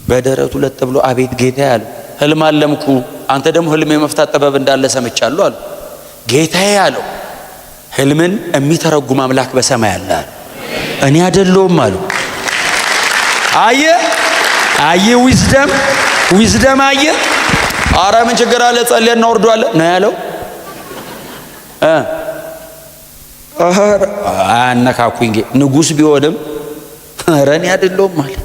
በደረቱ ለጥ ብሎ አቤት ጌታ ያለ ህልም አለምኩ፣ አንተ ደግሞ ህልም የመፍታት ጥበብ እንዳለ ሰምቻለሁ አለ። ጌታዬ ያለው ህልምን የሚተረጉም አምላክ በሰማይ አለ። እኔ አይደለሁም አሉ። አየ ዊዝደም አየ። አረ ምን ችግር አለ? ጸልየና ወርዷለን ነው ያለው። አነካኩኝ ንጉሥ ቢሆንም አረ እኔ አይደለሁም ማለት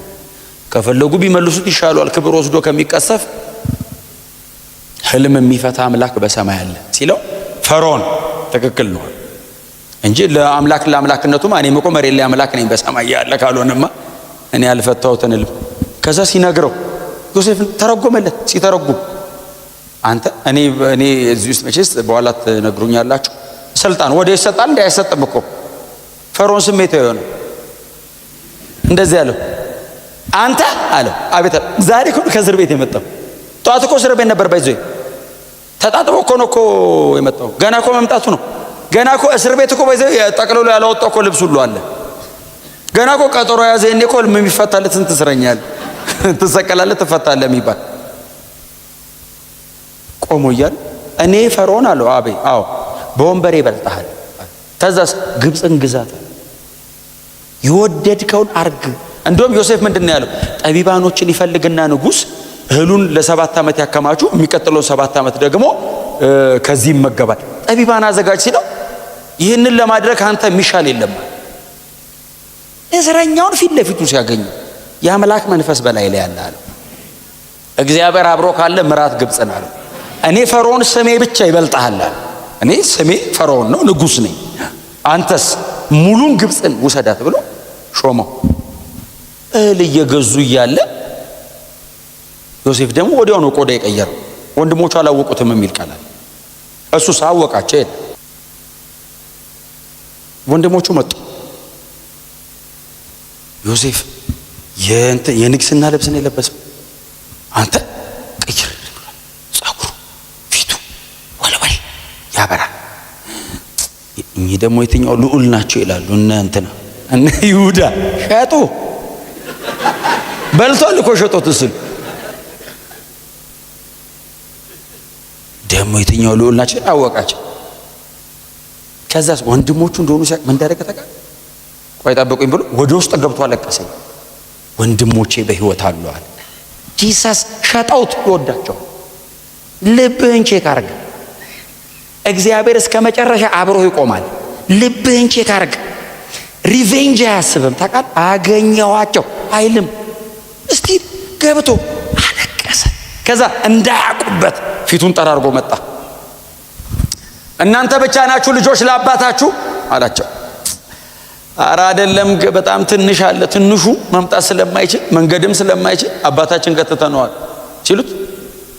ከፈለጉ ቢመልሱት ይሻላል ክብር ወስዶ ከሚቀሰፍ። ህልም የሚፈታ አምላክ በሰማይ አለ ሲለው ፈርዖን ትክክል ነው እንጂ ለአምላክነቱማ እኔም እኮ መሬት ላይ አምላክ ነኝ በሰማይ ያለ ካልሆነማ እኔ ያልፈታሁትን ህልም። ከዛ ሲነግረው ዮሴፍን ተረጎመለት። ሲተረጉም አንተ እኔ እዚህ ውስጥ መቼስ በኋላ ትነግሩኛላችሁ። ስልጣን ወደ ይሰጣል እንዴ? አይሰጥም እኮ። ፈርዖን ስሜት የሆነ እንደዚህ ያለው አንተ አለው። አቤት ዛሬ እኮ ከእስር ቤት የመጣው። ጧት እኮ እስር ቤት ነበር። ባይዞይ ተጣጥቦ እኮ ነው እኮ የመጣው። ገና እኮ መምጣቱ ነው። ገና እኮ እስር ቤት እኮ ባይዞይ ጠቅልሎ ያላወጣው እኮ ልብስ ሁሉ አለ። ገና እኮ ቀጠሮ ያዘ። እኔ እኮ የሚፈታለት ስንት እስረኛል ትሰቀላለህ ትፈታለህ የሚባል ቆሞ እያለ እኔ ፈርዖን አለው። አዎ በወንበሬ ይበልጥሃል። ተዛስ ግብፅን ግዛት የወደድከውን አርግ። እንደውም ዮሴፍ ምንድን ነው ያለው? ጠቢባኖችን ይፈልግና ንጉሥ እህሉን ለ7 ዓመት ያከማቹ፣ የሚቀጥለው 7 ዓመት ደግሞ ከዚህ ይመገባል። ጠቢባን አዘጋጅ ሲለው ይህንን ለማድረግ አንተ የሚሻል የለም። እስረኛውን ፊት ለፊቱ ሲያገኙ የአምላክ መንፈስ በላይ ላይ ያለ አለው። እግዚአብሔር አብሮ ካለ ምራት ግብፅን አለው። እኔ ፈርዖን ስሜ ብቻ ይበልጣል። እኔ ስሜ ፈርዖን ነው፣ ንጉሥ ነኝ። አንተስ ሙሉን ግብፅን ውሰዳት ብሎ ሾመው። እህል እየገዙ እያለ ዮሴፍ ደግሞ ወዲያው ነው ቆዳ የቀየረው። ወንድሞቹ አላወቁትም የሚል ቃል አለ። እሱ ሳወቃቸው ወንድሞቹ መጡ። ዮሴፍ የንግስና ልብስን የለበሰው አንተ ቀይር ብሏል። ጸጉሩ ፊቱ ወለወል ያበራል። እኚህ ደግሞ የትኛው ልዑል ናቸው ይላሉ እነ ይሁዳ ሸጡ። በልቷል እኮ ሸጦት ስል ደግሞ የትኛው ልዑል ናቸው አወቃቸው። ከዛስ ወንድሞቹ እንደሆኑ ሲያቅ ምን እንዳደረገ ተቃ ቆይ ጠብቁኝ ብሎ ወደ ውስጥ ገብቶ አለቀሰ። ወንድሞቼ በህይወት አሉ አለ። ጂሰስ ሸጠውት ይወዳቸው። ልብህን ቼክ አርግ። እግዚአብሔር እስከ መጨረሻ አብሮ ይቆማል። ልብህን ቼክ አርግ። ሪቬንጅ አያስብም። ታውቃል አገኘዋቸው አይልም። እስቲ ገብቶ አለቀሰ። ከዛ እንዳያቁበት ፊቱን ጠራርጎ መጣ። እናንተ ብቻ ናችሁ ልጆች ለአባታችሁ አላቸው። አረ አይደለም በጣም ትንሽ አለ። ትንሹ መምጣት ስለማይችል መንገድም ስለማይችል አባታችን ከተተነዋል ሲሉት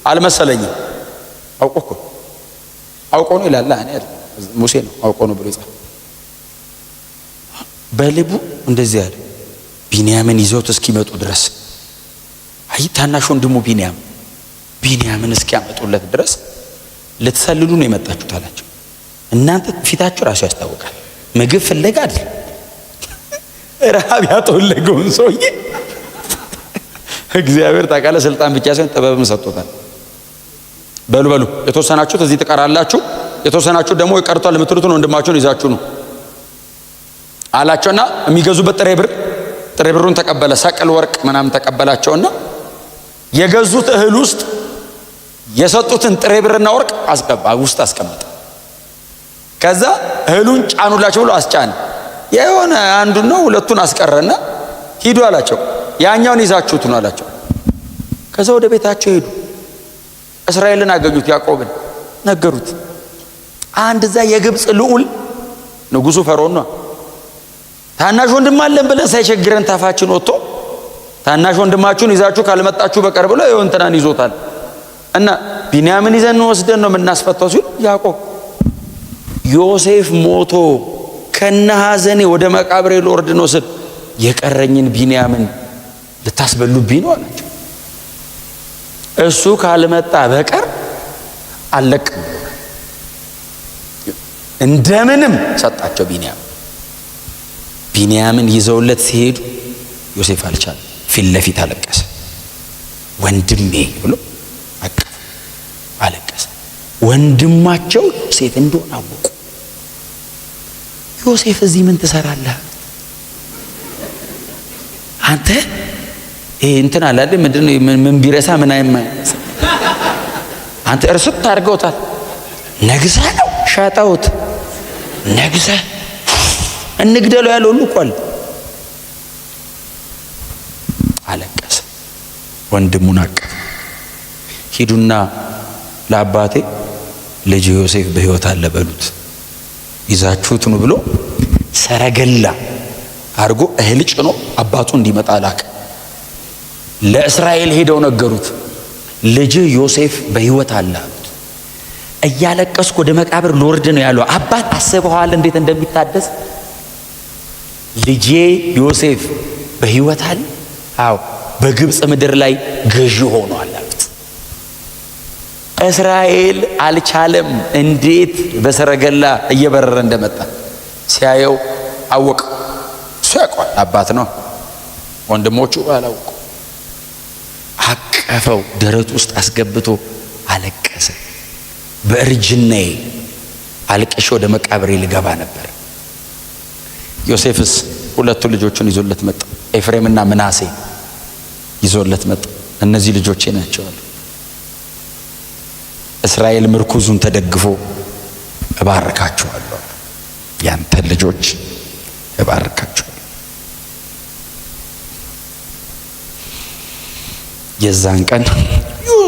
አልመሰለኝም። አውቆ ነው ይላል። እኔ ሙሴ ነው አውቆ ነው ብሎ ይጻፍ። በልቡ እንደዚህ ያለ ቢንያምን ይዘውት እስኪመጡ ድረስ አይ ታናሽ ወንድሙ ቢንያም ቢንያምን እስኪያመጡለት ድረስ ልትሰልሉ ነው የመጣችሁት አላቸው። እናንተ ፊታችሁ ራሱ ያስታውቃል። ምግብ ፍለጋ አይደል? ረሃብ ያጠወለገውን ሰውዬ እግዚአብሔር ታውቃለህ፣ ስልጣን ብቻ ሳይሆን ጥበብም ሰጥቶታል። በሉ የተወሰናችሁት እዚህ ትቀራላችሁ፣ የተወሰናችሁት ደግሞ ይቀርቷል የምትሉትን ወንድማችሁን ይዛችሁ ነው አላቸውና የሚገዙበት ጥሬ ብሩን ተቀበለ። ሰቅል ወርቅ ምናምን ተቀበላቸውና የገዙት እህል ውስጥ የሰጡትን ጥሬ ብርና ወርቅ ውስጥ አስቀመጠ። ከዛ እህሉን ጫኑላቸው ብሎ አስጫነ። የሆነ አንዱን ነው ሁለቱን አስቀረና ሂዱ አላቸው። ያኛውን ይዛችሁት ነው አላቸው። ከዛ ወደ ቤታቸው ሄዱ። እስራኤልን አገኙት፣ ያዕቆብን ነገሩት። አንድ እዛ የግብፅ ልዑል ንጉሱ ፈርዖን ነው። ታናሽ ወንድም አለን ብለን ሳይቸግረን ታፋችን ወጥቶ ታናሽ ወንድማችሁን ይዛችሁ ካልመጣችሁ በቀር ብሎ የወንተናን ይዞታል እና ቢንያምን ይዘን ወስደን ነው የምናስፈታው ሲሉ ያዕቆብ ዮሴፍ ሞቶ ከነ ሐዘኔ ወደ መቃብሬ ልወርድ ነው ስል የቀረኝን ቢንያምን ልታስበሉብኝ ነው አላቸው። እሱ ካልመጣ በቀር አለቅም። እንደምንም ሰጣቸው። ቢንያምን ይዘውለት ሲሄዱ ዮሴፍ አልቻለም። ፊት ለፊት አለቀሰ። ወንድሜ ብሎ አለቀሰ። ወንድማቸው ዮሴፍ እንደሆነ አወቁ። ዮሴፍ እዚህ ምን ትሰራለህ አንተ? እንትን አለ አይደል? ምንድነው ምን ቢረሳ ምን አይማስ አንተ እርሱት ታርገውታል። ነግዛ ነው ሻጣውት ነግዛ እንግደለው ያለው ሁሉ እኮ አለቀሰ። ወንድሙን አቀፈ። ሂዱና ለአባቴ ልጅ ዮሴፍ በሕይወት አለ በሉት፣ ይዛችሁት ነው ብሎ ሰረገላ አድርጎ እህል ጭኖ አባቱ እንዲመጣ ላከ። ለእስራኤል ሄደው ነገሩት፣ ልጅ ዮሴፍ በሕይወት አለ አሉት። እያለቀስኩ ወደ መቃብር ልወርድ ነው ያለው። አባት አስበዋል እንዴት እንደሚታደስ? ልጄ ዮሴፍ በሕይወት አለ? አዎ፣ በግብፅ ምድር ላይ ገዢ ሆኗል አሉት። እስራኤል አልቻለም። እንዴት በሰረገላ እየበረረ እንደመጣ ሲያየው አወቀ። እሱ ያውቀዋል፣ አባት ነው። ወንድሞቹ አላወቁ። አቀፈው፣ ደረቱ ውስጥ አስገብቶ አለቀሰ። በእርጅናዬ አልቅሼ ወደ መቃብሬ ልገባ ነበር። ዮሴፍስ ሁለቱ ልጆቹን ይዞለት መጣ። ኤፍሬምና ምናሴ ይዞለት መጣ። እነዚህ ልጆቼ ናቸው አለ። እስራኤል ምርኩዙን ተደግፎ እባርካቸዋለሁ፣ ያንተ ልጆች እባርካቸዋለሁ። የዛን ቀን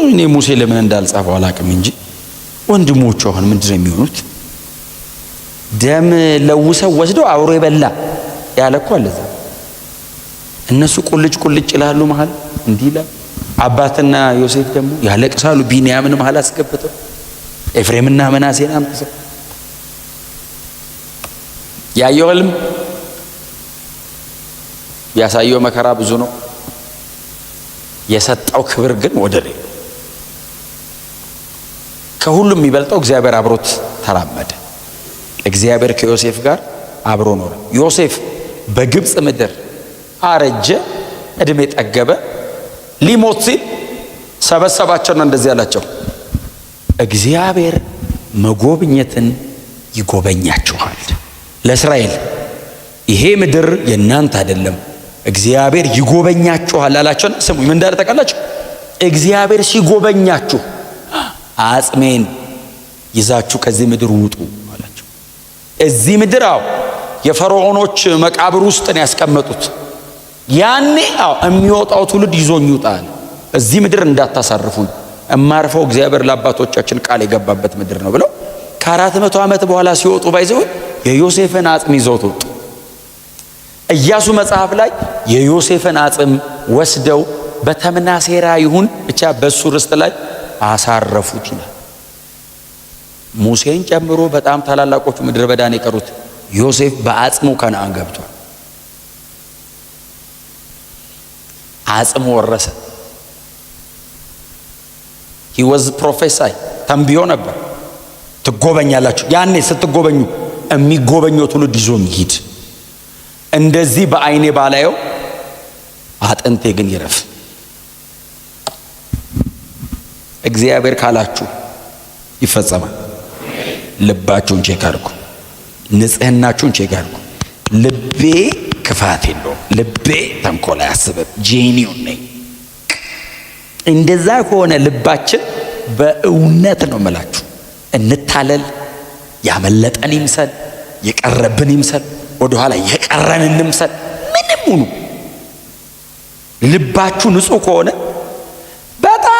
እኔ ሙሴ ለምን እንዳልጻፈው አላቅም እንጂ ወንድሞቹ አሁን ምንድነው የሚሆኑት? ደም ለውሰው ወስደው አውሮ የበላ ያለ እኮ አለ። እነሱ ቁልጭ ይላሉ መሃል እንዲህ ይላል። አባትና ዮሴፍ ደግሞ ያለቅሳሉ። ቢንያምን መሃል አስገብተው ኤፍሬምና ምናሴን አምጥተው ያየው ህልም ያሳየው መከራ ብዙ ነው። የሰጠው ክብር ግን ወደር የለውም። ከሁሉም የሚበልጠው እግዚአብሔር አብሮት ተራመደ። እግዚአብሔር ከዮሴፍ ጋር አብሮ ኖረ። ዮሴፍ በግብፅ ምድር አረጀ፣ እድሜ ጠገበ። ሊሞት ሲል ሰበሰባቸውና እንደዚህ አላቸው፣ እግዚአብሔር መጎብኘትን ይጎበኛችኋል። ለእስራኤል ይሄ ምድር የእናንተ አይደለም፣ እግዚአብሔር ይጎበኛችኋል አላቸው። ስሙ ምን እንዳለ ታውቃላችሁ? እግዚአብሔር ሲጎበኛችሁ አጽሜን ይዛችሁ ከዚህ ምድር ውጡ አላቸው። እዚህ ምድር የፈርዖኖች መቃብር ውስጥ ነው ያስቀመጡት። ያኔ የሚወጣው ትውልድ ይዞኝ ይውጣል። እዚህ ምድር እንዳታሳርፉኝ፣ እማርፈው እግዚአብሔር ለአባቶቻችን ቃል የገባበት ምድር ነው ብለው ከ400 ዓመት በኋላ ሲወጡ ባይዘው የዮሴፍን አጽም ይዘው ወጡ። ኢያሱ መጽሐፍ ላይ የዮሴፍን አጽም ወስደው በተምናሴራ ይሁን ብቻ በሱ ርስት ላይ አሳረፉት ይላል። ሙሴን ጨምሮ በጣም ታላላቆቹ ምድረ በዳን የቀሩት ዮሴፍ በአጽሙ ከነዓን ገብቷል። አጽሙ ወረሰ። he was prophesy ተንብዮ ነበር። ትጎበኛላችሁ። ያኔ ስትጎበኙ የሚጎበኘው ትውልድ ይዞ ይሄድ። እንደዚህ በአይኔ ባላየው አጥንቴ ግን ይረፍ። እግዚአብሔር ካላችሁ ይፈጸማል። ልባችሁን ቼክ አድርጉ። ንጽህናችሁን ቼክ አድርጉ። ልቤ ክፋት የለውም። ልቤ ተንኮል አያስብም። ጄኒውን ነኝ። እንደዛ ከሆነ ልባችን በእውነት ነው የምላችሁ እንታለል። ያመለጠን ይምሰል፣ የቀረብን ይምሰል፣ ወደኋላ የቀረን እንምሰል፣ ምንም ሁኑ ልባችሁ ንጹህ ከሆነ በጣም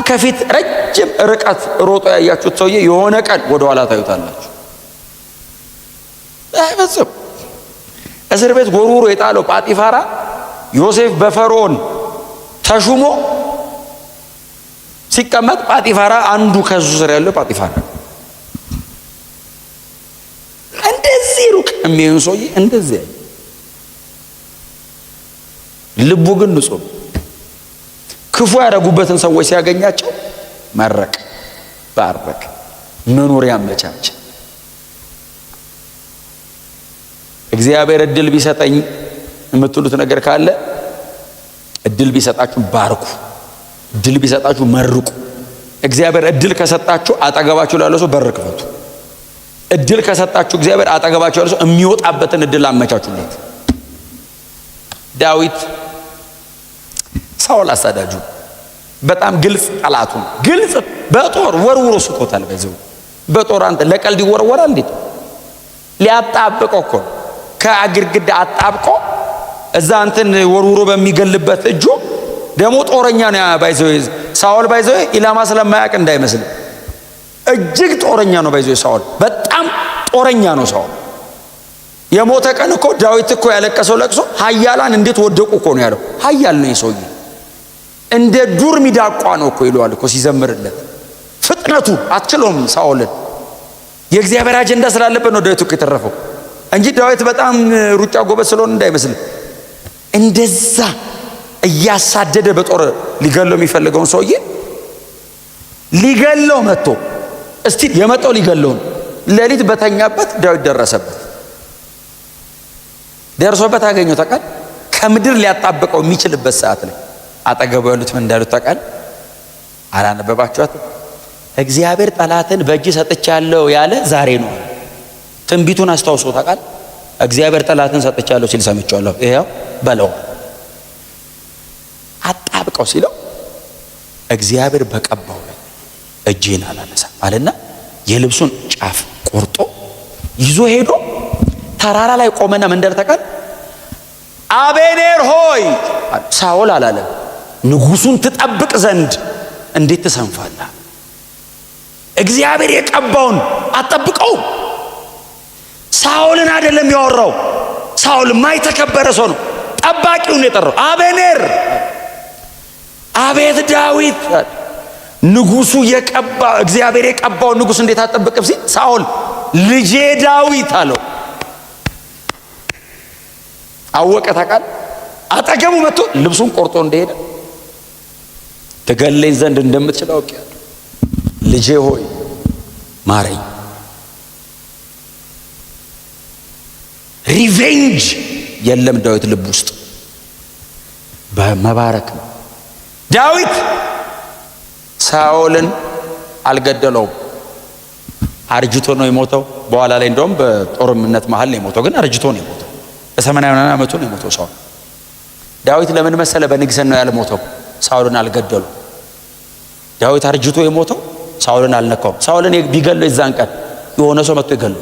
ከፊት ረጅም ርቀት ሮጦ ያያችሁት ሰውዬ የሆነ ቀን ወደኋላ ታዩታላችሁ። አይበጽም። እስር ቤት ጎርጉሮ የጣለው ጳጢፋራ ዮሴፍ በፈርዖን ተሹሞ ሲቀመጥ ጳጢፋራ አንዱ ከሱ ስር ያለው ጳጢፋራ እንደዚህ ሩቅ የሚሆን ሰውዬ እንደዚህ ልቡ ግን ንጹህ። ክፉ ያደረጉበትን ሰዎች ሲያገኛቸው መረቅ፣ ባረክ፣ መኖሪያ አመቻች። እግዚአብሔር እድል ቢሰጠኝ የምትሉት ነገር ካለ እድል ቢሰጣችሁ ባርኩ፣ እድል ቢሰጣችሁ መርቁ። እግዚአብሔር እድል ከሰጣችሁ አጠገባችሁ ላለው ሰው በር ክፈቱ። እድል ከሰጣችሁ እግዚአብሔር አጠገባችሁ ያለው ሰው የሚወጣበትን እድል አመቻቹለት። ዳዊት ሳኦል አሳዳጁ በጣም ግልጽ ጠላቱ ግልጽ በጦር ወርውሮ ስቶታል። በዚሁ በጦር አንተ ለቀልድ ይወረወራል እንዴ? ሊያጣብቀው እኮ ከግድግዳ አጣብቆ እዛ አንተን ወርውሮ በሚገልበት እጁ ደግሞ ጦረኛ ነው ባይዘው ሳኦል ባይዘው ኢላማ ስለማያውቅ እንዳይመስል እጅግ ጦረኛ ነው። ባይዘው ሳኦል በጣም ጦረኛ ነው። ሳኦል የሞተ ቀን እኮ ዳዊት እኮ ያለቀሰው ለቅሶ ኃያላን እንዴት ወደቁ እኮ ነው ያለው። ኃያል ነው የሰውዬ እንደ ዱር ሚዳቋ ነው እኮ ይለዋል እኮ ሲዘምርለት። ፍጥነቱ አትችለውም ሳኦልን። የእግዚአብሔር አጀንዳ ስላለበት ነው ዳዊት እኮ የተረፈው እንጂ ዳዊት በጣም ሩጫ ጎበዝ ስለሆነ እንዳይመስል። እንደዛ እያሳደደ በጦር ሊገለው የሚፈልገውን ሰውዬ ሊገለው መጥቶ እስቲ የመጣው ሊገለው ነው። ሌሊት በተኛበት ዳዊት ደርሶበት አገኘው። ታውቃል ከምድር ሊያጣብቀው የሚችልበት ሰዓት ላይ አጠገቡ ያሉት ምን እንዳሉት ታውቃል? አላነበባችኋት? እግዚአብሔር ጠላትን በእጅ ሰጥቻለሁ ያለ ዛሬ ነው። ትንቢቱን አስታውሶ ታውቃል? እግዚአብሔር ጠላትን ሰጥቻለሁ ሲል ሰምቻለሁ። ይሄው በለው አጣብቀው ሲለው እግዚአብሔር በቀባው ላይ እጄን አላነሳም አለና የልብሱን ጫፍ ቆርጦ ይዞ ሄዶ ተራራ ላይ ቆመና መንደር ታውቃል? አቤኔር ሆይ ሳኦል አላለም። ንጉሱን ትጠብቅ ዘንድ እንዴት ትሰንፋለህ? እግዚአብሔር የቀባውን አጠብቀው። ሳኦልን አይደለም ያወራው። ሳኦል ማይተከበረ ሰው ነው። ጠባቂውን የጠራው አቤኔር። አቤት ዳዊት ንጉሱ የቀባ እግዚአብሔር የቀባው ንጉስ እንዴት አጠብቅም ሲል ሳኦል ልጄ ዳዊት አለው። አወቀ። ታውቃል? አጠገቡ መጥቶ ልብሱን ቆርጦ እንደሄደ ትገለኝ ዘንድ እንደምትችል አውቄያለሁ። ልጄ ሆይ ማረኝ። ሪቬንጅ የለም ዳዊት ልብ ውስጥ በመባረክ ነው። ዳዊት ሳኦልን አልገደለውም። አርጅቶ ነው የሞተው። በኋላ ላይ እንደውም በጦርነት መሃል ነው የሞተው፣ ግን አርጅቶ ነው የሞተው። በ80 ዓመቱ ነው የሞተው ሳኦል። ዳዊት ለምን መሰለ በንግስና ነው ያልሞተው? ሳኦልን አልገደሉ። ዳዊት አርጅቶ የሞተው ሳኦልን አልነካውም። ሳኦልን ቢገለው የዛን ቀን የሆነ ሰው መጥቶ ይገለው